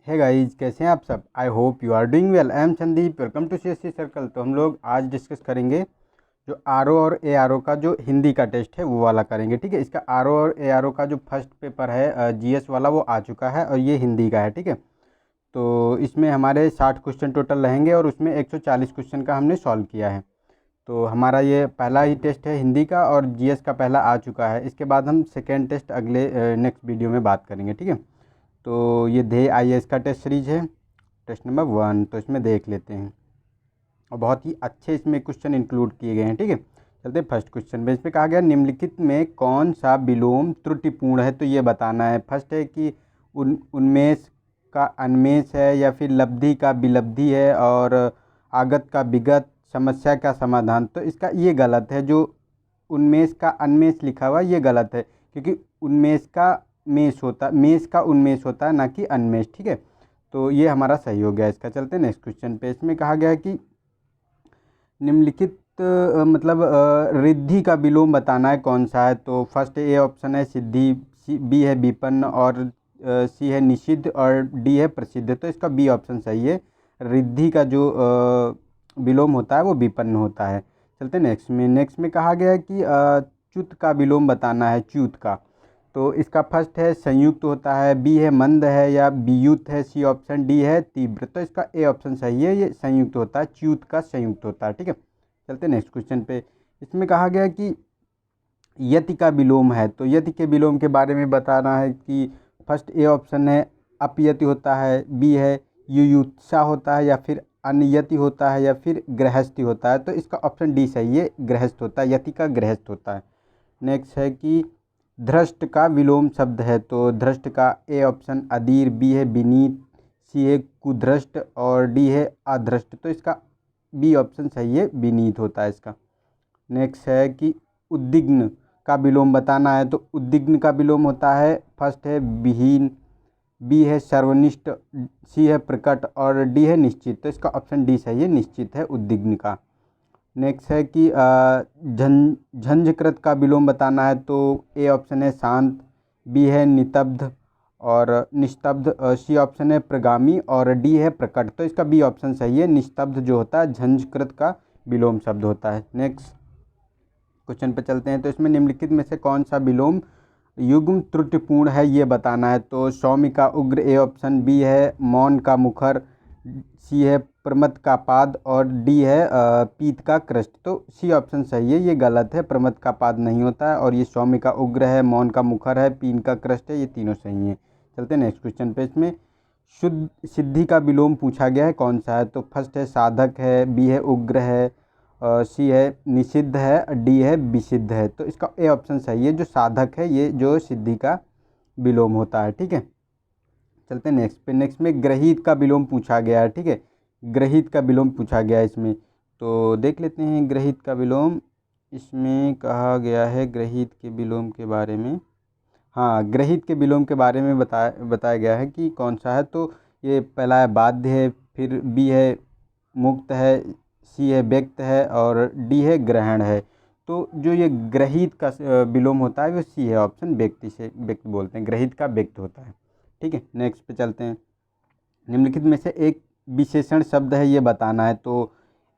Hey guys, कैसे हैं आप सब। I hope you are doing well. I am Sandeep, welcome to CSC circle. तो हम लोग आज डिस्कस करेंगे जो आरओ और एआरओ का जो हिंदी का टेस्ट है वो वाला करेंगे। ठीक है, इसका आरओ और एआरओ का जो फर्स्ट पेपर है जीएस वाला वो आ चुका है और ये हिंदी का है। ठीक है, तो इसमें हमारे 60 क्वेश्चन टोटल रहेंगे और उसमें 140 क्वेश्चन का हमने सॉल्व किया है। तो हमारा ये पहला ही टेस्ट है हिंदी का और जीएस का पहला आ चुका है। इसके बाद हम सेकेंड टेस्ट अगले नेक्स्ट वीडियो में बात करेंगे। ठीक है, तो ये ध्येय आईएएस का टेस्ट सीरीज है, टेस्ट नंबर 1। तो इसमें देख लेते हैं और बहुत ही अच्छे इसमें क्वेश्चन इंक्लूड किए गए हैं। ठीक है, चलते हैं फर्स्ट क्वेश्चन पे। इसमें कहा गया निम्नलिखित में कौन सा विलोम त्रुटिपूर्ण है, तो ये बताना है। फर्स्ट है कि उन्मेष का अन्मेष है या फिर लब्धि का विलब्धि है और आगत का विगत, समस्या का समाधान। तो इसका ये गलत है, जो उन्मेष का अन्मेष लिखा हुआ ये गलत है, क्योंकि उन्मेष का मेष होता, मेष का उन्मेष होता है, ना कि अन्मेष। ठीक है, तो ये हमारा सही हो गया इसका। चलते हैं नेक्स्ट क्वेश्चन पे। इसमें कहा गया है कि निम्नलिखित मतलब रिद्धि का विलोम बताना है कौन सा है। तो फर्स्ट ए ऑप्शन है सिद्धि, बी है विपन्न और सी है निषिद्ध और डी है प्रसिद्ध। तो इसका बी ऑप्शन सही है। रिद्धि का जो विलोम होता है वो विपन्न होता है। चलते हैं नेक्स्ट में। नेक्स्ट में कहा गया है कि च्युत का विलोम बताना है, च्युत का। तो इसका फर्स्ट है संयुक्त होता है, बी है मंद है या वियुत है, सी ऑप्शन डी है तीव्र। तो इसका ए ऑप्शन सही है, ये संयुक्त होता है, च्युत का संयुक्त होता है। ठीक है, चलते हैं नेक्स्ट क्वेश्चन पे। इसमें कहा गया कि यति का विलोम है। तो यति के विलोम के बारे में बताना है कि फर्स्ट ए ऑप्शन है अपयति होता है, बी है युयुत्सा होता है या फिर अनियति होता है या फिर गृहस्थी होता है। तो इसका ऑप्शन डी सही है, गृहस्थ होता है, यति का गृहस्थ होता है। नेक्स्ट है कि धृष्ट का विलोम शब्द है। तो धृष्ट का ए ऑप्शन अधीर, बी है विनीत, सी है कुधृष्ट और डी है अधृष्ट। तो इसका बी ऑप्शन सही है, विनीत होता है इसका। नेक्स्ट है कि उद्विग्न का विलोम बताना है। तो उद्विग्न का विलोम होता है, फर्स्ट है विहीन, बी है सर्वनिष्ठ, सी है प्रकट और डी है निश्चित। तो इसका ऑप्शन डी सही है, निश्चित है उद्विग्न का। नेक्स्ट है कि झंझकृत का विलोम बताना है। तो ए ऑप्शन है शांत, बी है निस्तब्ध और निस्तब्ध, सी ऑप्शन है प्रगामी और डी है प्रकट। तो इसका बी ऑप्शन सही है, निस्तब्ध जो होता है झंझकृत का विलोम शब्द होता है। नेक्स्ट क्वेश्चन पे चलते हैं। तो इसमें निम्नलिखित में से कौन सा विलोम युग्म त्रुटिपूर्ण है, ये बताना है। तो सौम्य का उग्र ए ऑप्शन, बी है मौन का मुखर, सी है प्रमथ का पाद और डी है पीत का कृष्ट। तो सी ऑप्शन सही है, ये गलत है, प्रमथ का पाद नहीं होता है और ये सौम्य का उग्र है, मौन का मुखर है, पीन का कृष्ट है, ये तीनों सही हैं। चलते हैं नेक्स्ट क्वेश्चन पे। इसमें शुद्ध सिद्धि का विलोम पूछा गया है, कौन सा है। तो फर्स्ट है साधक है, बी है उग्र है, सी है निषिद्ध है, डी है विसिद्ध है। तो इसका ए ऑप्शन सही है, जो साधक है ये जो सिद्धि का विलोम होता है। ठीक है, चलते हैं नेक्स्ट पे। नेक्स्ट में ग्रहित का विलोम पूछा गया है। ठीक है, ग्रहित का विलोम पूछा गया है इसमें, तो देख लेते हैं ग्रहित का विलोम। इसमें कहा गया है ग्रहित के विलोम के बारे में, हाँ ग्रहित के विलोम के बारे में बताया गया है कि कौन सा है। तो ये पहला है बाध्य है, फिर बी है मुक्त है, सी है व्यक्त है और डी है ग्रहण है। तो जो ये ग्रहित का विलोम होता है वो सी है ऑप्शन, व्यक्ति से व्यक्त बोलते हैं, ग्रहित का व्यक्त होता है। ठीक है, नेक्स्ट पे चलते हैं। निम्नलिखित में से एक विशेषण शब्द है, ये बताना है। तो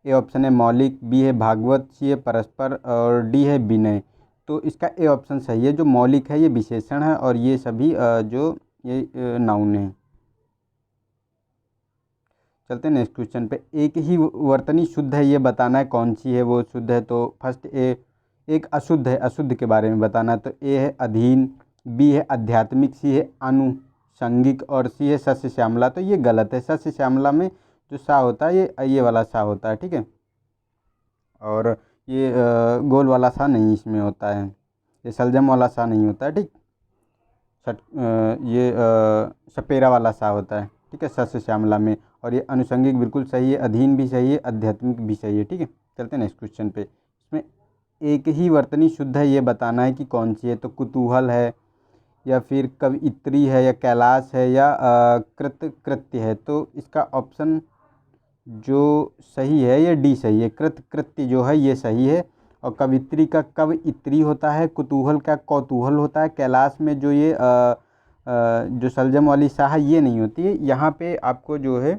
ए ऑप्शन है मौलिक, बी है भागवत, सी है परस्पर और डी है विनय। तो इसका ए ऑप्शन सही है, जो मौलिक है ये विशेषण है और ये सभी जो ये नाउन है। चलते हैं नेक्स्ट क्वेश्चन पे। एक ही वर्तनी शुद्ध है, ये बताना है कौन सी है वो शुद्ध है। तो फर्स्ट ए एक अशुद्ध है, अशुद्ध के बारे में बताना है। तो ए है अधीन, बी है आध्यात्मिक, सी है आनुषंगिक और सी है सस्य श्यामला। तो ये गलत है, सस्य श्यामला में जो सा होता है ये वाला सा होता है। ठीक है, और ये गोल वाला सा नहीं इसमें होता है, ये सलजम वाला सा नहीं होता है। ठीक, ये सपेरा वाला सा होता है। ठीक है, सस्य श्यामला में। और ये अनुषंगिक बिल्कुल सही है, अधीन भी सही है, आध्यात्मिक भी सही है। ठीक है, चलते हैं नेक्स्ट क्वेश्चन पे। इसमें एक ही वर्तनी शुद्ध है, ये बताना है कि कौन सी है। तो कुतूहल है या फिर कवियत्री है या कैलाश है या कृत्य है। तो इसका ऑप्शन जो सही है ये डी सही है, कृत्य जो है ये सही है। और कवित्री का कवियत्री होता है, कुतूहल का कौतूहल होता है, कैलाश में जो ये जो सलजम वाली शाह है ये नहीं होती है, यहाँ पे आपको जो है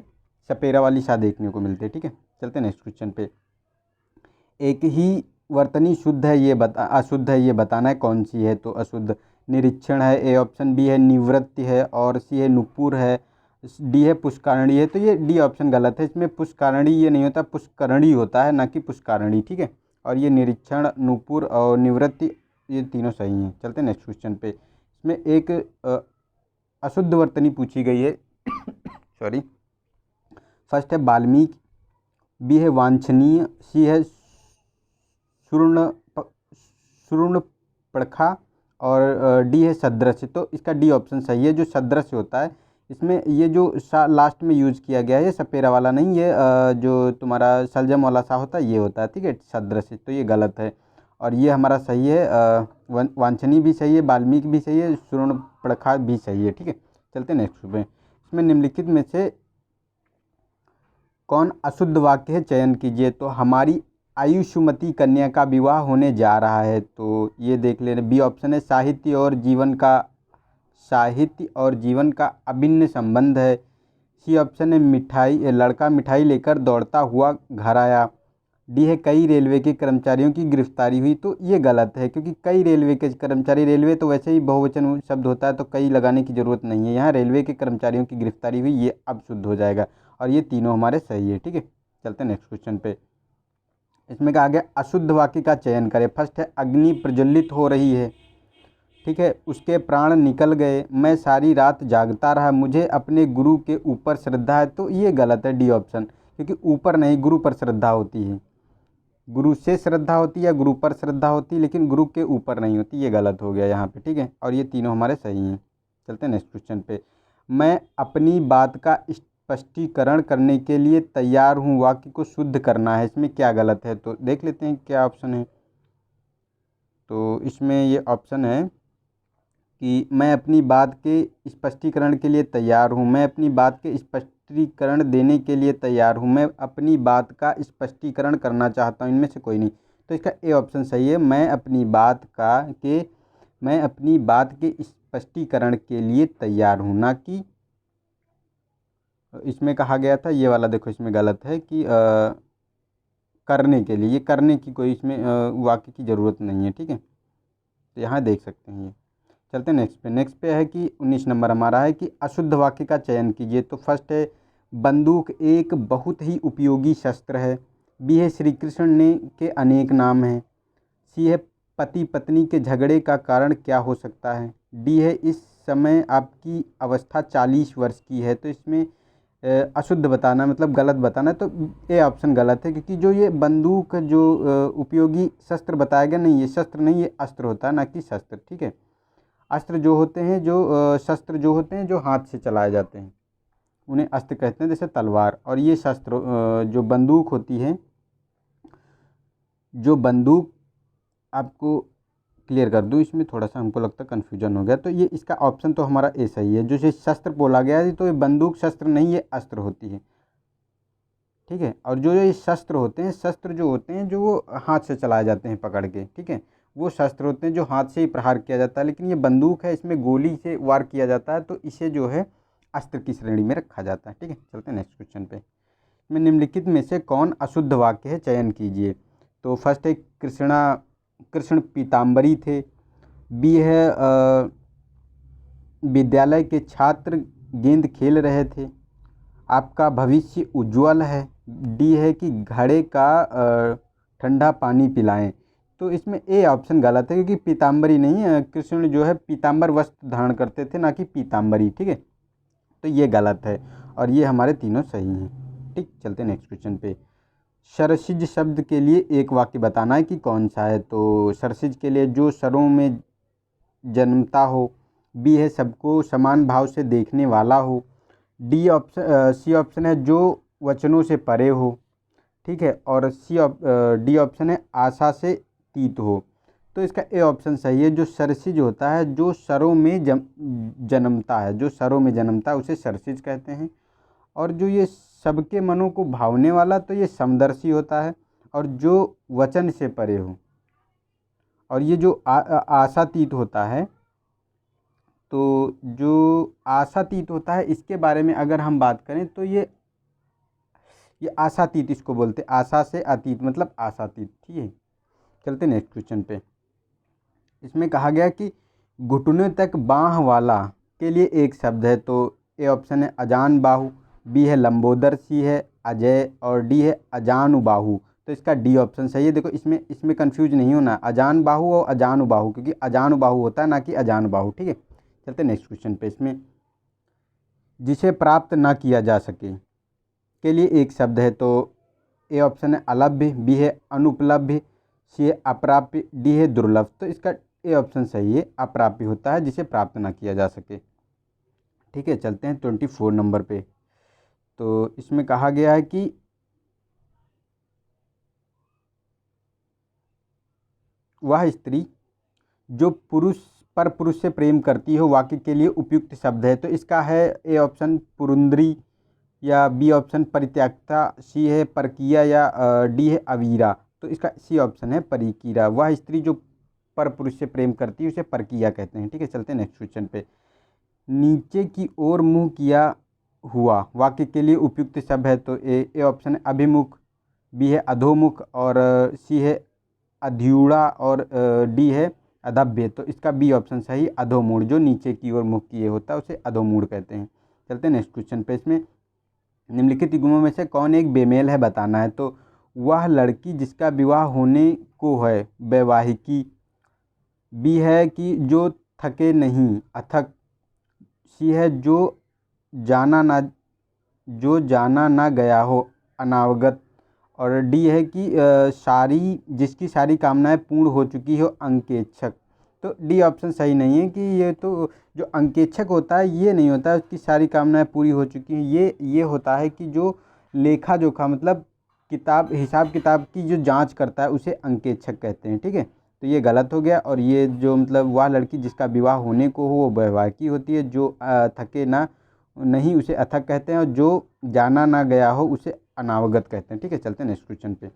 सपेरा वाली शाह देखने को मिलती है। ठीक है, चलते हैं नेक्स्ट क्वेश्चन पे। एक ही वर्तनी शुद्ध है ये अशुद्ध है ये बताना है, कौन सी है? तो अशुद्ध निरीक्षण है, ए ऑप्शन, बी है निवृत्ति है, और सी है नुपुर है, डी है पुष्करणी है। तो ये डी ऑप्शन गलत है, इसमें पुष्करणी ये नहीं होता, पुष्करणी होता है, ना कि पुष्करणी। ठीक है, और ये निरीक्षण, नुपुर और निवृत्ति ये तीनों सही हैं। चलते हैं नेक्स्ट क्वेश्चन पे। इसमें एक अशुद्ध वर्तनी पूछी गई है सॉरी। फर्स्ट है वाल्मीकि, बी है वांछनीय, सी है शूर्णपणखा, और डी है सदृश। तो इसका डी ऑप्शन सही है। जो सदृश होता है इसमें ये जो सा लास्ट में यूज़ किया गया है ये सपेरा वाला नहीं, ये जो तुम्हारा सलजम वाला सा होता है ये होता है। ठीक है, सदृश, तो ये गलत है और ये हमारा सही है। वांछनीय भी सही है, वाल्मीकि भी सही है, शूर्णपणखा भी सही है। ठीक है, चलते हैं नेक्स्ट पे। इसमें निम्नलिखित में से कौन अशुद्ध वाक्य है, चयन कीजिए। तो हमारी आयुष्मती कन्या का विवाह होने जा रहा है, तो ये देख लेना। बी ऑप्शन है साहित्य और जीवन का अभिन्न संबंध है। सी ऑप्शन है लड़का मिठाई लेकर दौड़ता हुआ घर आया। डी है कई रेलवे के कर्मचारियों की गिरफ्तारी हुई। तो ये गलत है, क्योंकि कई रेलवे के कर्मचारी, रेलवे तो वैसे ही बहुवचन शब्द होता है तो कई लगाने की ज़रूरत नहीं है। यहाँ रेलवे के कर्मचारियों की गिरफ्तारी हुई ये अब शुद्ध हो जाएगा और ये तीनों हमारे सही है। ठीक है, चलते हैं नेक्स्ट क्वेश्चन पे। इसमें कहा गया अशुद्ध वाक्य का चयन करें। फर्स्ट है अग्नि प्रज्वलित हो रही है। ठीक है, उसके प्राण निकल गए, मैं सारी रात जागता रहा, मुझे अपने गुरु के ऊपर श्रद्धा है। तो ये गलत है, डी ऑप्शन, क्योंकि ऊपर नहीं गुरु पर श्रद्धा होती है। गुरु से श्रद्धा होती है या गुरु पर श्रद्धा होती है, लेकिन गुरु के ऊपर नहीं होती। ये गलत हो गया यहाँ पे। ठीक है, और ये तीनों हमारे सही हैं। चलते हैं नेक्स्ट क्वेश्चन पे। मैं अपनी बात का स्पष्टीकरण करने के लिए तैयार हूँ, वाक्य को शुद्ध करना है। इसमें क्या गलत है तो देख लेते हैं क्या ऑप्शन है। तो इसमें ये ऑप्शन है कि मैं अपनी बात के स्पष्टीकरण के लिए तैयार हूँ, मैं अपनी बात के स्पष्टीकरण देने के लिए तैयार हूँ, मैं अपनी बात का स्पष्टीकरण करना चाहता हूँ। इनमें से कोई नहीं, तो इसका ए ऑप्शन सही है। मैं अपनी बात के स्पष्टीकरण के लिए तैयार हूँ, ना कि इसमें कहा गया था ये वाला। देखो इसमें गलत है कि करने के लिए, ये करने की कोई इसमें वाक्य की ज़रूरत नहीं है। ठीक है, तो यहाँ देख सकते हैं ये। चलते हैं नेक्स्ट पे। नेक्स्ट पे है कि 19 नंबर हमारा है कि अशुद्ध वाक्य का चयन कीजिए। तो फर्स्ट है बंदूक एक बहुत ही उपयोगी शस्त्र है। बी है श्री कृष्ण ने के अनेक नाम हैं। सी है पति पत्नी के झगड़े का कारण क्या हो सकता है। डी है इस समय आपकी अवस्था 40 वर्ष की है। तो इसमें अशुद्ध बताना मतलब गलत बताना है, तो ए ऑप्शन गलत है, क्योंकि जो ये बंदूक जो उपयोगी शस्त्र बताया गया, नहीं ये शस्त्र नहीं, ये अस्त्र होता है, ना कि शस्त्र। ठीक है, अस्त्र जो होते हैं, जो शस्त्र जो होते हैं जो हाथ से चलाए जाते हैं उन्हें अस्त्र कहते हैं, जैसे तलवार। और ये शस्त्र जो बंदूक होती है, जो बंदूक आपको क्लियर कर दूँ, इसमें थोड़ा सा हमको लगता है कन्फ्यूजन हो गया। तो ये इसका ऑप्शन तो हमारा ए सही है। जो ये शस्त्र बोला गया है तो ये बंदूक शस्त्र नहीं, ये अस्त्र होती है। ठीक है, और जो ये शस्त्र होते हैं, शस्त्र जो होते हैं जो वो हाथ से चलाए जाते हैं पकड़ के, ठीक है, वो शस्त्र होते हैं जो हाथ से ही प्रहार किया जाता है। लेकिन ये बंदूक है, इसमें गोली से वार किया जाता है, तो इसे जो है अस्त्र की श्रेणी में रखा जाता है। ठीक है, चलते हैं नेक्स्ट क्वेश्चन पे। इसमें निम्नलिखित में से कौन अशुद्ध वाक्य है, चयन कीजिए। तो फर्स्ट है कृष्ण पीताम्बरी थे। बी है विद्यालय के छात्र गेंद खेल रहे थे, आपका भविष्य उज्जवल है। डी है कि घड़े का ठंडा पानी पिलाएं। तो इसमें ए ऑप्शन गलत है, क्योंकि पीताम्बरी नहीं, कृष्ण जो है पीताम्बर वस्त्र धारण करते थे, ना कि पीताम्बरी। ठीक है, तो ये गलत है और ये हमारे तीनों सही हैं। ठीक, चलते हैं नेक्स्ट क्वेश्चन पे। सरसिज शब्द के लिए एक वाक्य बताना है कि कौन सा है। तो सरसिज के लिए जो सरों में जन्मता हो। बी है सबको समान भाव से देखने वाला हो। सी ऑप्शन है जो वचनों से परे हो। ठीक है, और डी ऑप्शन है आशा से तीत हो। तो इसका ए ऑप्शन सही है। जो सरसिज होता है जो सरों में जन्मता है, जो सरों में जन्मता है उसे सरसिज कहते हैं। और जो ये सबके मनों को भावने वाला, तो ये समदर्शी होता है। और जो वचन से परे हो, और ये जो आशातीत होता है, तो जो आशातीत होता है इसके बारे में अगर हम बात करें तो ये आशातीत इसको बोलते हैं, आशा से अतीत मतलब आशातीत। ठीक है, चलते नेक्स्ट क्वेश्चन पे। इसमें कहा गया कि घुटने तक बाँह वाला के लिए एक शब्द है, तो ए ऑप्शन है अजान बाहु, बी है लंबोदर, सी है अजय और डी है अजानुबाहु। तो इसका डी ऑप्शन सही है। देखो इसमें कंफ्यूज नहीं होना, अजान बाहु और अजानुबाहु, क्योंकि अजानुबाहु होता है ना कि अजानुबाहु। ठीक है, चलते नेक्स्ट क्वेश्चन पे। इसमें जिसे प्राप्त ना किया जा सके के लिए एक शब्द है, तो ए ऑप्शन है अलभ्य, बी है अनुपलभ्य, सी है अप्राप्य, डी है दुर्लभ। तो इसका ए ऑप्शन सही है, अप्राप्य होता है जिसे प्राप्त ना किया जा सके। ठीक है, चलते हैं 24 नंबर पे। तो इसमें कहा गया है कि वह स्त्री जो पुरुष से प्रेम करती हो वाक्य के लिए उपयुक्त शब्द है, तो इसका है ए ऑप्शन पुरुंदरी, या बी ऑप्शन परित्यक्ता, सी है परकीया, या डी है अवीरा। तो इसका सी ऑप्शन है परिकीरा। वह स्त्री जो पुरुष से प्रेम करती है उसे परकीया कहते हैं। ठीक है, चलते हैं नेक्स्ट क्वेश्चन पे। नीचे की ओर मुंह किया हुआ वाक्य के लिए उपयुक्त शब्द है, तो ए ऑप्शन है अभिमुख, बी है अधोमुख और सी है अध्यूड़ा और डी है अधभ्य। तो इसका बी ऑप्शन सही, अधोमूढ़। जो नीचे की ओर मुख किए होता है उसे अधोमूढ़ कहते हैं। चलते हैं नेक्स्ट क्वेश्चन पे। इसमें निम्नलिखित युग्मों में से कौन एक बेमेल है बताना है, तो वह लड़की जिसका विवाह होने को है वैवाहिकी, बी है कि जो थके नहीं अथक, सी है जो जाना ना गया हो अनावगत, और डी है कि जिसकी सारी कामनाएं पूर्ण हो चुकी हो अंकेक्षक। तो डी ऑप्शन सही नहीं है कि ये तो जो अंकेक्षक होता है ये नहीं होता है उसकी सारी कामनाएं पूरी हो चुकी हैं, ये होता है कि जो लेखा जोखा मतलब हिसाब किताब की जो जांच करता है उसे अंकेक्षक कहते हैं। ठीक है, तो ये गलत हो गया। और ये जो मतलब वह लड़की जिसका विवाह होने को हो वो वैवाहिकी होती है, जो थके ना नहीं उसे अथक कहते हैं, और जो जाना ना गया हो उसे अनावगत कहते हैं। ठीक है, चलते हैं नेक्स्ट क्वेश्चन पे।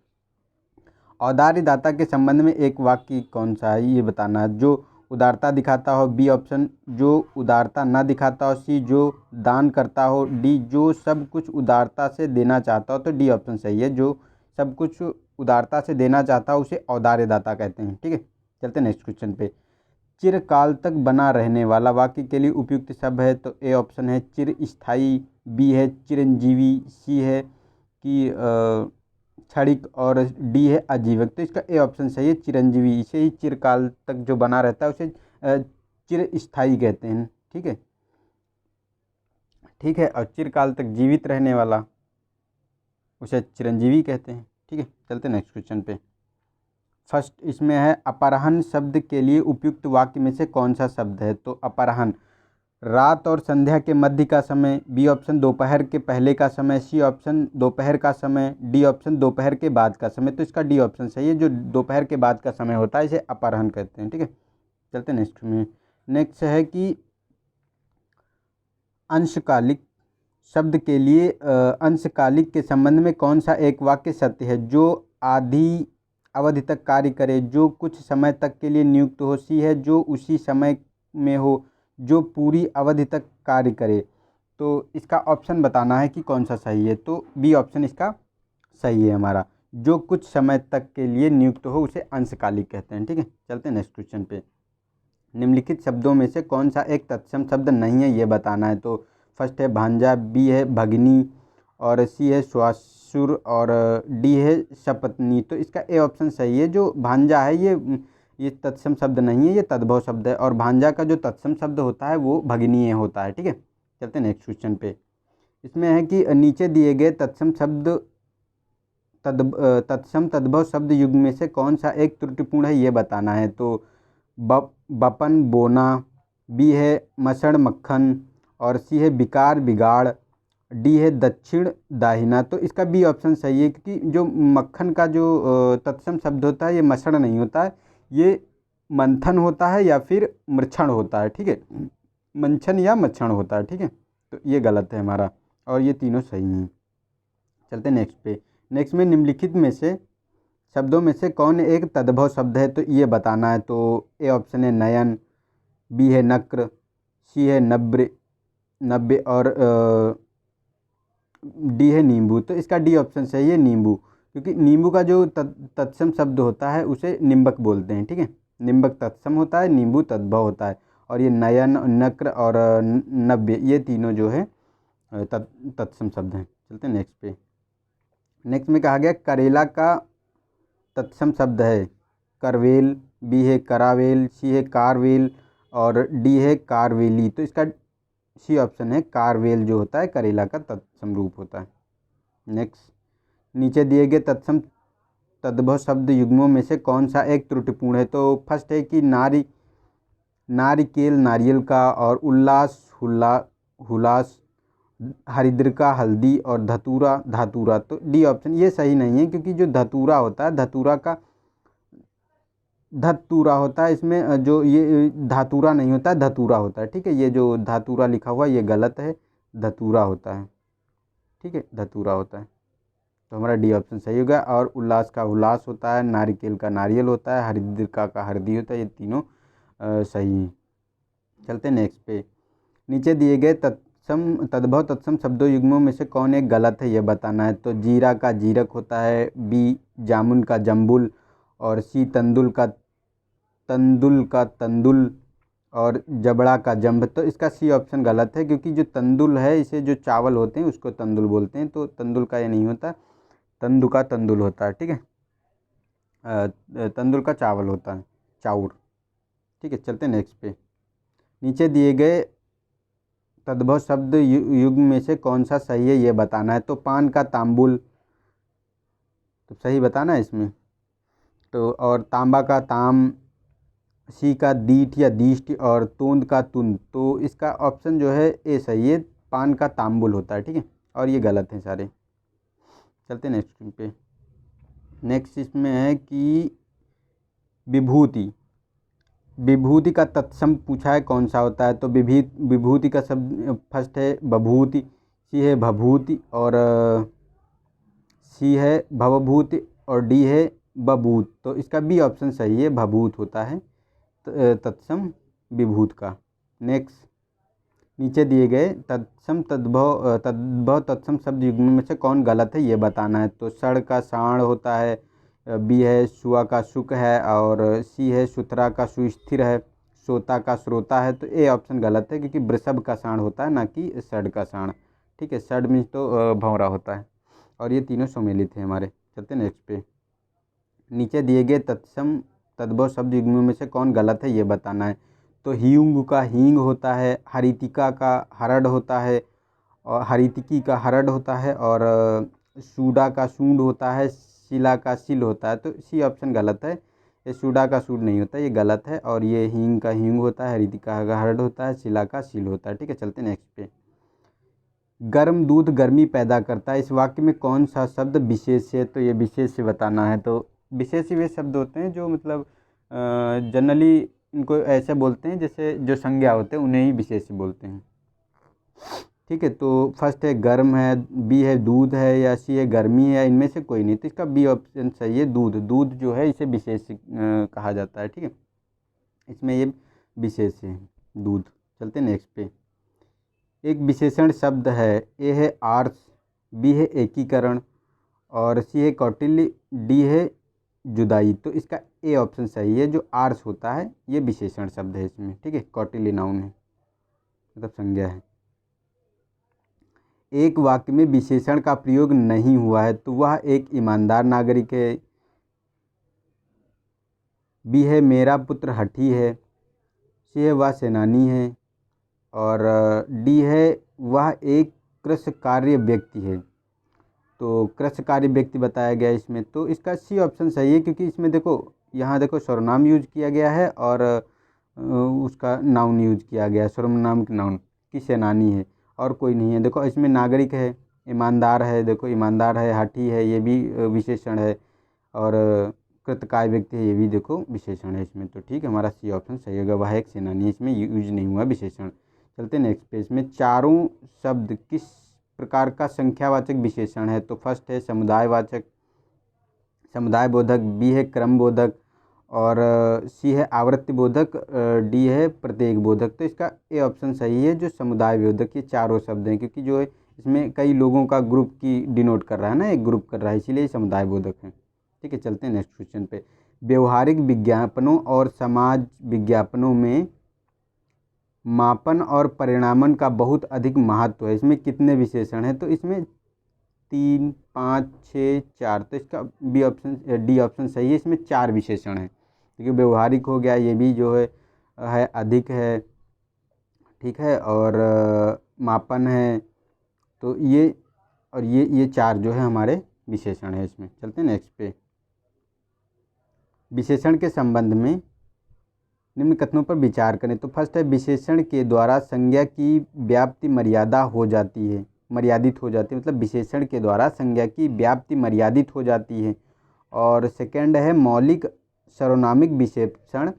औदार्य दाता के संबंध में एक वाक्य कौन सा है ये बताना है। जो उदारता दिखाता हो, बी ऑप्शन जो उदारता न दिखाता हो, सी जो दान करता हो, डी जो सब कुछ उदारता से देना चाहता हो। तो डी ऑप्शन सही है, जो सब कुछ उदारता से देना चाहता हो उसे औदार्य दाता कहते हैं। ठीक है, चलते हैं नेक्स्ट क्वेश्चन पे। चिरकाल तक बना रहने वाला वाक्य के लिए उपयुक्त शब्द है, तो ए ऑप्शन है चिरस्थायी, बी है चिरंजीवी, सी है कि क्षणिक और डी है आजीवक। तो इसका ए ऑप्शन सही है, चिरंजीवी। इसे ही चिरकाल तक जो बना रहता है उसे चिरस्थायी कहते हैं। ठीक है, और चिरकाल तक जीवित रहने वाला उसे चिरंजीवी कहते हैं। ठीक है, चलते नेक्स्ट क्वेश्चन पे। फर्स्ट इसमें है अपराह्न शब्द के लिए उपयुक्त वाक्य में से कौन सा शब्द है, तो अपराह्न रात और संध्या के मध्य का समय, बी ऑप्शन दोपहर के पहले का समय, सी ऑप्शन दोपहर का समय, डी ऑप्शन दोपहर के बाद का समय। तो इसका डी ऑप्शन सही है, जो दोपहर के बाद का समय होता है इसे अपराह्न कहते हैं। ठीक है, चलते नेक्स्ट में। नेक्स्ट है कि अंशकालिक शब्द के लिए अंशकालिक के संबंध में कौन सा एक वाक्य सत्य है। जो आधी अवधि तक कार्य करे, जो कुछ समय तक के लिए नियुक्त हो, सी है जो उसी समय में हो, जो पूरी अवधि तक कार्य करे। तो इसका ऑप्शन बताना है कि कौन सा सही है, तो बी ऑप्शन इसका सही है हमारा। जो कुछ समय तक के लिए नियुक्त हो उसे अंशकालिक कहते हैं। ठीक है, चलते हैं नेक्स्ट क्वेश्चन पे। निम्नलिखित शब्दों में से कौन सा एक तत्सम शब्द नहीं है ये बताना है, तो फर्स्ट है भांजा, बी है भगनी और सी है श्वासुर और डी है सपत्नी। तो इसका ए ऑप्शन सही है, जो भांजा है ये तत्सम शब्द नहीं है, ये तद्भव शब्द है, और भांजा का जो तत्सम शब्द होता है वो भगनीय होता है। ठीक है, चलते हैं नेक्स्ट क्वेश्चन पे। इसमें है कि नीचे दिए गए तत्सम तद्भव शब्द युग में से कौन सा एक त्रुटिपूर्ण है ये बताना है, तो बपन बोना, बी है मसण मक्खन और सी है विकार बिगाड़, डी है दक्षिण दाहिना। तो इसका बी ऑप्शन सही है, क्योंकि जो मक्खन का जो तत्सम शब्द होता है ये मसण नहीं होता है, ये मंथन होता है या फिर मृक्षण होता है। ठीक है, मंचन या मच्छण होता है। ठीक है, तो ये गलत है हमारा और ये तीनों सही हैं। चलते नेक्स्ट पे। नेक्स्ट में निम्नलिखित में से शब्दों में से कौन एक तद्भव शब्द है, तो ये बताना है, तो ए ऑप्शन है नयन, बी है नक्र, सी है नब्बे नब्बे और डी है नींबू। तो इसका डी ऑप्शन सही है, नींबू, क्योंकि नींबू का जो तत्सम शब्द होता है उसे निम्बक बोलते हैं। ठीक है, निम्बक तत्सम होता है, नींबू तद्भव होता है। और ये नयन, नक्र और नव्य, ये तीनों जो है तत्सम शब्द हैं। चलते हैं नेक्स्ट पे। नेक्स्ट में कहा गया करेला का तत्सम शब्द है करवेल, बी है करावेल, सी है कारवेल और डी है कारवेली। तो इसका सी ऑप्शन है कारवेल, जो होता है करेला का तत्सम रूप होता है। नेक्स्ट, नीचे दिए गए तत्सम तद्भव शब्द युग्मों में से कौन सा एक त्रुटिपूर्ण है? तो फर्स्ट है कि नारिकेल नारियल का, और उल्लास हुलास, हरिद्रिका हल्दी और धतूरा धातुरा। तो डी ऑप्शन ये सही नहीं है, क्योंकि जो धतूरा होता है धतूरा होता है, इसमें जो ये धातुरा नहीं होता है, धतूरा होता है। ठीक है, ये जो धातुरा लिखा हुआ ये गलत है, धतूरा होता है। ठीक है, धतूरा होता है। तो हमारा डी ऑप्शन सही होगा। और उल्लास का उल्लास होता है, नारिकेल का नारियल होता है, हरिद्रिका का हरदी होता है। ये तीनों सही हैं। चलते हैं नेक्स्ट पे। नीचे दिए गए तद्भव तत्सम शब्दों युग्मों में से कौन एक गलत है, ये बताना है। तो जीरा का जीरक होता है, बी जामुन का जम्बुल और सी तंदुल का तंदुल और जबड़ा का जंब। तो इसका सी ऑप्शन गलत है, क्योंकि जो तंदुल है इसे जो चावल होते हैं उसको तंदुल बोलते हैं। तो तंदुल का ये नहीं होता, तंदु का तंदुल होता है। ठीक है, तंदुल का चावल होता है, चाउर। ठीक है, चलते हैं नेक्स्ट पे। नीचे दिए गए तद्भव शब्द युग्म में से कौन सा सही है, ये बताना है। तो पान का तांबुल, तो सही बताना है इसमें। तो और तांबा का ताम, सी का दीठ या दीष्ट और तोंद का तुंद। तो इसका ऑप्शन जो है ए सही है, पान का तांबुल होता है। ठीक है, और ये गलत हैं सारे। चलते हैं नेक्स्ट पे। नेक्स्ट इसमें है कि विभूति का तत्सम पूछा है कौन सा होता है। तो विभूति का शब्द फर्स्ट है बभूति, सी है भभूति और सी है भवभूति और डी है बभूत। तो इसका बी ऑप्शन सही है, भभूत होता है तत्सम विभूत का। नेक्स्ट, नीचे दिए गए तद्भव तत्सम शब्द युग्म में से कौन गलत है, ये बताना है। तो सड़ का साण होता है, बी है सुआ का सुख है और सी है सुथरा का सुस्थिर है, सोता का श्रोता है। तो ए ऑप्शन गलत है, क्योंकि वृषभ का साण होता है, ना कि सड़ का साण। ठीक है, सड़ मीन्स तो भंवरा होता है। और ये तीनों सम्मिलित हैं हमारे। चलते हैं नेक्स्ट पे। नीचे दिए गए तद्भव शब्द युग्मों में से कौन गलत है, ये बताना है। तो हींग का हींग होता है, हरितिका का हरड़ होता है और हरितिकी का हरड़ होता है और सूडा का सूंड होता है, शिला का शिल होता है। तो सी ऑप्शन गलत है, ये सूडा का सूड नहीं होता, ये गलत है। और ये हींग का हींग होता है, हरितिका का हरड़ होता है, शिला का शिल होता है। ठीक है, चलते हैं नेक्स्ट पे। गर्म दूध गर्मी पैदा करता है, इस वाक्य में कौन सा शब्द विशेष है? तो ये विशेष से बताना है। तो विशेष वे शब्द होते हैं जो मतलब जनरली इनको ऐसे बोलते हैं, जैसे जो संज्ञा होते हैं उन्हें ही विशेष बोलते हैं। ठीक है, तो फर्स्ट है गर्म है, बी है दूध है या सी है गर्मी है, इनमें से कोई नहीं। तो इसका बी ऑप्शन सही है, दूध जो है इसे विशेष कहा जाता है। ठीक है, इसमें ये विशेष है दूध। चलते हैं नेक्स्ट पे। एक विशेषण शब्द है, ए है आर्स, बी है एकीकरण और सी है कौटिल्य, डी है जुदाई। तो इसका ए ऑप्शन सही है, जो आर्स होता है ये विशेषण शब्द है इसमें। ठीक है, कौटिल्य नाउन है, मतलब संज्ञा है। एक वाक्य में विशेषण का प्रयोग नहीं हुआ है, तो वह एक ईमानदार नागरिक है, बी है मेरा पुत्र हठी है, सी है वह सेनानी है और डी है वह एक कृषकार्य व्यक्ति है। तो कृषकार्य व्यक्ति बताया गया इसमें। तो इसका सी ऑप्शन सही है, क्योंकि इसमें देखो यहाँ देखो सर्वनाम यूज किया गया है और उसका नाउन यूज किया गया है, सर्वनाम के नाउन की सेनानी है और कोई नहीं है। देखो इसमें नागरिक है, ईमानदार है, देखो ईमानदार है, हठी है, ये भी विशेषण है और कृतकार्य व्यक्ति है, ये भी देखो विशेषण है इसमें। तो ठीक है, हमारा सी ऑप्शन सही होगा, वह एक सेनानी है, इसमें यूज नहीं हुआ विशेषण। चलते नेक्स्ट पेज में। चारों शब्द किस प्रकार का संख्यावाचक विशेषण है? तो फर्स्ट है समुदायवाचक, समुदाय बोधक, बी है क्रम बोधक और सी है आवृत्ति बोधक, डी है प्रत्येक बोधक। तो इसका ए ऑप्शन सही है, जो समुदाय बोधक, ये चारों शब्द हैं, क्योंकि जो है इसमें कई लोगों का ग्रुप की डिनोट कर रहा है ना, एक ग्रुप कर रहा है, इसीलिए समुदाय बोधक है। ठीक है, चलते हैं नेक्स्ट क्वेश्चन पे। व्यवहारिक विज्ञापनों और समाज विज्ञापनों में मापन और परिणामन का बहुत अधिक महत्व है। इसमें कितने विशेषण हैं? तो इसमें 3, 5, 6, 4। तो इसका बी ऑप्शन, डी ऑप्शन सही है, इसमें 4 विशेषण हैं। क्योंकि व्यवहारिक हो गया, ये भी जो है अधिक है, ठीक है, और मापन है, तो ये और ये 4 जो है हमारे विशेषण है इसमें। चलते हैं नेक्स्ट पे। विशेषण के संबंध में निम्न कथनों पर विचार करें। तो फर्स्ट है, विशेषण के द्वारा संज्ञा की व्याप्ति मर्यादा हो जाती है, मर्यादित हो जाती है, मतलब विशेषण के द्वारा संज्ञा की व्याप्ति मर्यादित हो जाती है। और सेकंड है, मौलिक सर्वनामिक विशेषण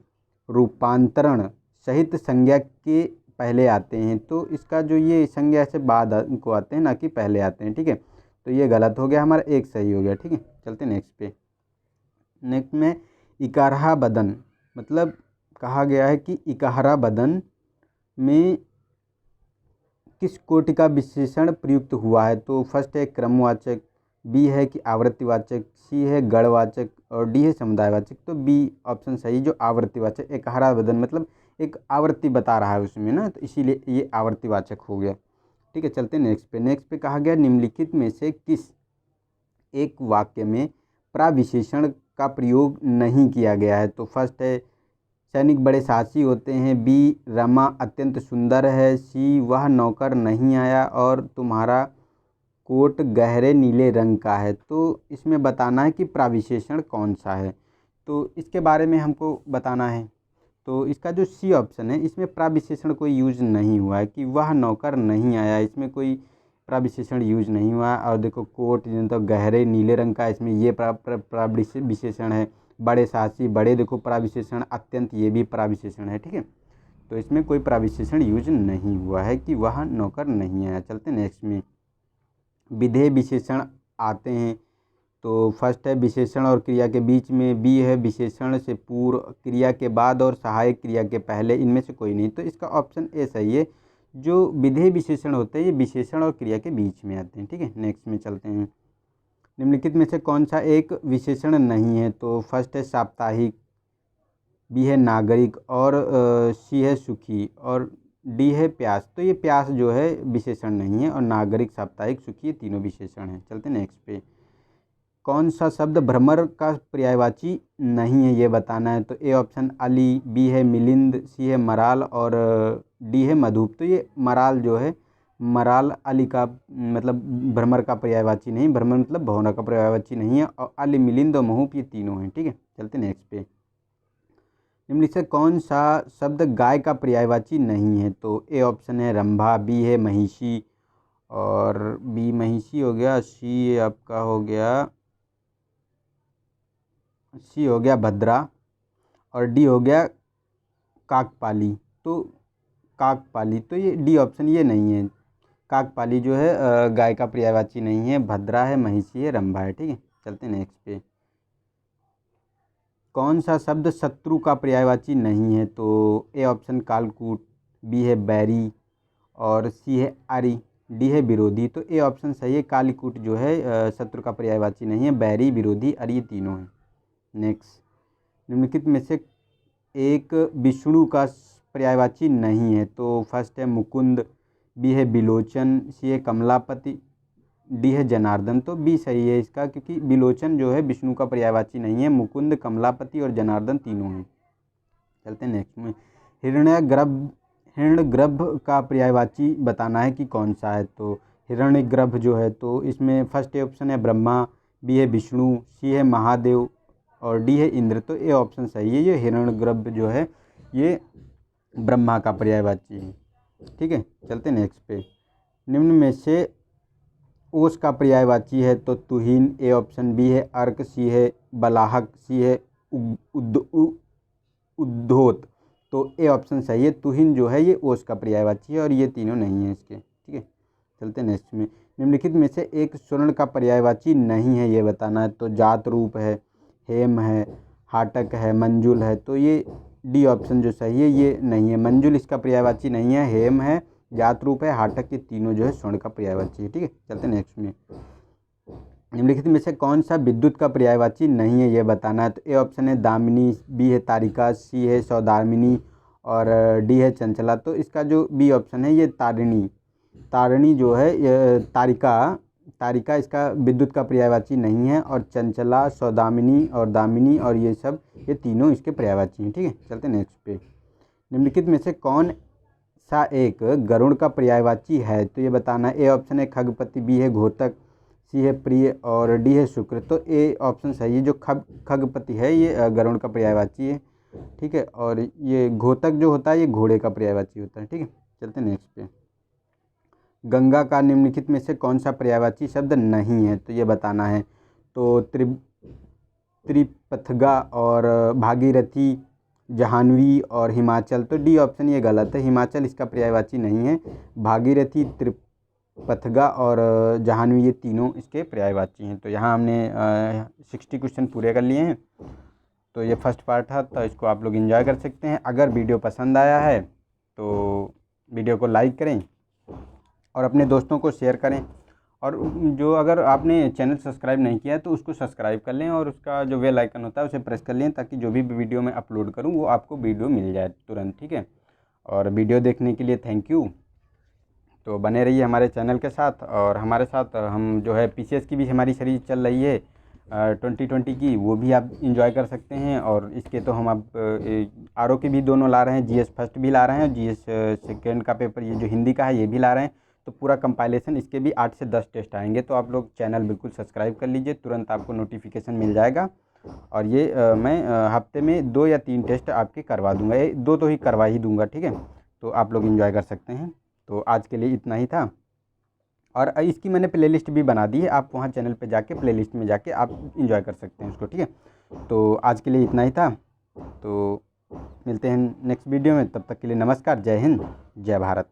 रूपांतरण सहित संज्ञा के पहले आते हैं। तो इसका जो ये संज्ञा से बाद को आते हैं, ना कि पहले आते हैं। ठीक है, तो ये गलत हो गया हमारा, एक सही हो गया। ठीक है, चलते नेक्स्ट पे। नेक्स्ट में इकारहा बदन, मतलब कहा गया है कि इकहरा बदन में किस कोटि का विशेषण प्रयुक्त हुआ है। तो फर्स्ट है क्रमवाचक, बी है कि आवृत्तिवाचक, सी है गणवाचक और डी है समुदायवाचक। तो बी ऑप्शन सही, जो आवृत्तिवाचक। इकहरा बदन मतलब एक आवृत्ति बता रहा है उसमें ना, तो इसीलिए ये आवृत्तिवाचक हो गया। ठीक है, चलते नेक्स्ट पे। नेक्स्ट पे कहा गया, निम्नलिखित में से किस एक वाक्य में प्राविशेषण का प्रयोग नहीं किया गया है। तो फर्स्ट है, सैनिक बड़े साहसी होते हैं, बी रमा अत्यंत सुंदर है, सी वह नौकर नहीं आया और तुम्हारा कोट गहरे नीले रंग का है। तो इसमें बताना है कि प्राविशेषण कौन सा है, तो इसके बारे में हमको बताना है। तो इसका जो सी ऑप्शन है, इसमें प्राविशेषण कोई यूज नहीं हुआ है, कि वह नौकर नहीं आया, इसमें कोई प्राविशेषण यूज नहीं हुआ। और देखो कोट तो गहरे नीले रंग का, इसमें ये प्राविशेषण है। बड़े साहसी, बड़े देखो प्राविशेषण, अत्यंत ये भी प्राविशेषण है। ठीक है, तो इसमें कोई प्राविशेषण यूज नहीं हुआ है कि वह नौकर नहीं आया। चलते नेक्स्ट में। विधेय विशेषण आते हैं। तो फर्स्ट है, विशेषण और क्रिया के बीच में, बी है विशेषण से पूर्व, क्रिया के बाद और सहायक क्रिया के पहले, इनमें से कोई नहीं। तो इसका ऑप्शन ए सही है, जो विधेय विशेषण होते हैं ये विशेषण और क्रिया के बीच में आते हैं। ठीक है, नेक्स्ट में चलते हैं। निम्नलिखित में से कौन सा एक विशेषण नहीं है। तो फर्स्ट है साप्ताहिक, बी है नागरिक और सी है सुखी और डी है प्यास। तो ये प्यास जो है विशेषण नहीं है, और नागरिक, साप्ताहिक, सुखी ये तीनों विशेषण हैं। चलते नेक्स्ट पे। कौन सा शब्द भ्रमर का पर्यायवाची नहीं है, ये बताना है। तो ए ऑप्शन अली, बी है मिलिंद, सी है मराल और डी है मधुप। तो ये मराल जो है, मराल अली का मतलब भ्रमर का पर्यायवाची नहीं, भ्रमर मतलब भौना का पर्यायवाची नहीं है, और अली, मिलिंद और महूप ये तीनों हैं। ठीक है, चलते नेक्स्ट पे। निम्नलिखित से कौन सा शब्द गाय का पर्यायवाची नहीं है। तो ए ऑप्शन है रंभा, बी है महिषी और बी महिषी हो गया, सी आपका हो गया, सी हो गया भद्रा और डी हो गया काकपाली। तो काकपाली, तो ये डी ऑप्शन ये नहीं है। काकपाली जो है गाय का पर्यायवाची नहीं है, भद्रा है, महिषी है, रंभा है। ठीक है, चलते हैं नेक्स्ट पे। कौन सा शब्द शत्रु का पर्यायवाची नहीं है। तो ए ऑप्शन कालकूट, बी है बैरी और सी है आरी, डी है विरोधी। तो ए ऑप्शन सही है, कालीकूट जो है शत्रु का पर्यायवाची नहीं है, बैरी, विरोधी, अरी ये तीनों हैं। नेक्स्ट, निम्नलिखित में से एक विष्णु का पर्यायवाची नहीं है। तो फर्स्ट है मुकुंद, बी है बिलोचन, सी है कमलापति, डी है जनार्दन। तो बी सही है इसका, क्योंकि बिलोचन जो है विष्णु का पर्यायवाची नहीं है, मुकुंद, कमलापति और जनार्दन तीनों हैं। चलते हैं नेक्स्ट में। हिरण्यगर्भ का पर्यायवाची बताना है कि कौन सा है। तो हिरण्यगर्भ जो है, तो इसमें फर्स्ट ऑप्शन है ब्रह्मा, बी है विष्णु, सी है महादेव और डी है इंद्र। तो ये ऑप्शन सही है, ये हिरण्यगर्भ जो है ये ब्रह्मा का पर्यायवाची है। ठीक है, चलते नेक्स्ट पे। निम्न में से ओस का पर्यायवाची है। तो तुहीन, ए ऑप्शन, बी है अर्क, सी है बलाहक, सी है उद्धोत। तो ए ऑप्शन सही है, तुहीन जो है ये ओस का पर्यायवाची है और ये तीनों नहीं है इसके। ठीक है, चलते नेक्स्ट में। निम्नलिखित में से एक स्वर्ण का पर्यायवाची नहीं है, ये बताना है। तो जात रूप है, हेम है, हाटक है, मंजुल है, तो ये डी ऑप्शन जो सही है ये नहीं है। मंजुल इसका पर्यायवाची नहीं है, हेम है, जात रूप है, हाटक, ये तीनों जो है स्वर्ण का पर्यायवाची है। ठीक है, चलते हैं नेक्स्ट में। निम्नलिखित में से कौन सा विद्युत का पर्यायवाची नहीं है ये बताना है। तो ए ऑप्शन है दामिनी, बी है तारिका, सी है सौदामिनी और डी है चंचला। तो इसका जो बी ऑप्शन है ये तारिणी जो है ये तारिका इसका विद्युत का पर्यायवाची नहीं है, और चंचला, सौदामिनी और दामिनी और ये सब ये तीनों इसके पर्यायवाची हैं। ठीक है, चलते हैं नेक्स्ट पे। निम्नलिखित में से कौन सा एक गरुड़ का पर्यायवाची है, तो ये बताना है। ए ऑप्शन है खगपति, बी है घोतक, सी है प्रिय और डी है शुक्र। तो ए ऑप्शन सही है, जो खगपति है ये गरुड़ का पर्यायवाची है। ठीक है, और ये घोतक जो होता है ये घोड़े का पर्यायवाची होता है। ठीक है, चलते हैं नेक्स्ट पे। गंगा का निम्नलिखित में से कौन सा पर्यायवाची शब्द नहीं है, तो ये बताना है। तो त्रिपथगा और भागीरथी, जाह्नवी और हिमाचल। तो डी ऑप्शन ये गलत है, हिमाचल इसका पर्यायवाची नहीं है। भागीरथी, त्रिपथगा और जाह्नवी ये तीनों इसके पर्यायवाची हैं। तो यहाँ हमने 60 क्वेश्चन पूरे कर लिए हैं। तो ये फर्स्ट पार्ट था, तो इसको आप लोग एंजॉय कर सकते हैं। अगर वीडियो पसंद आया है तो वीडियो को लाइक करें और अपने दोस्तों को शेयर करें, और जो अगर आपने चैनल सब्सक्राइब नहीं किया है तो उसको सब्सक्राइब कर लें, और उसका जो बेल आइकन होता है उसे प्रेस कर लें, ताकि जो भी वीडियो मैं अपलोड करूं वो आपको वीडियो मिल जाए तुरंत। ठीक है, और वीडियो देखने के लिए थैंक यू। तो बने रहिए हमारे चैनल के साथ, और हमारे साथ हम जो है पीसीएस की भी हमारी सीरीज चल रही है 2020 की, वो भी आप इंजॉय कर सकते हैं। और इसके तो हम अब आरओ के भी दोनों ला रहे हैं, जीएस फर्स्ट भी ला रहे हैं, जीएस सेकेंड का पेपर ये जो हिंदी का है ये भी ला रहे हैं। तो पूरा कंपाइलेशन इसके भी 8 से 10 टेस्ट आएंगे। तो आप लोग चैनल बिल्कुल सब्सक्राइब कर लीजिए, तुरंत आपको नोटिफिकेशन मिल जाएगा। और ये मैं हफ्ते में 2 या 3 टेस्ट आपके करवा दूंगा, ये 2 तो ही करवा ही दूंगा। ठीक है, तो आप लोग एंजॉय कर सकते हैं। तो आज के लिए इतना ही था, और इसकी मैंने प्लेलिस्ट भी बना दी है, आप वहाँ चैनल पे जाके प्लेलिस्ट में जाके आप एंजॉय कर सकते हैं उसको। ठीक है, तो आज के लिए इतना ही था, तो मिलते हैं नेक्स्ट वीडियो में। तब तक के लिए नमस्कार, जय हिंद, जय भारत।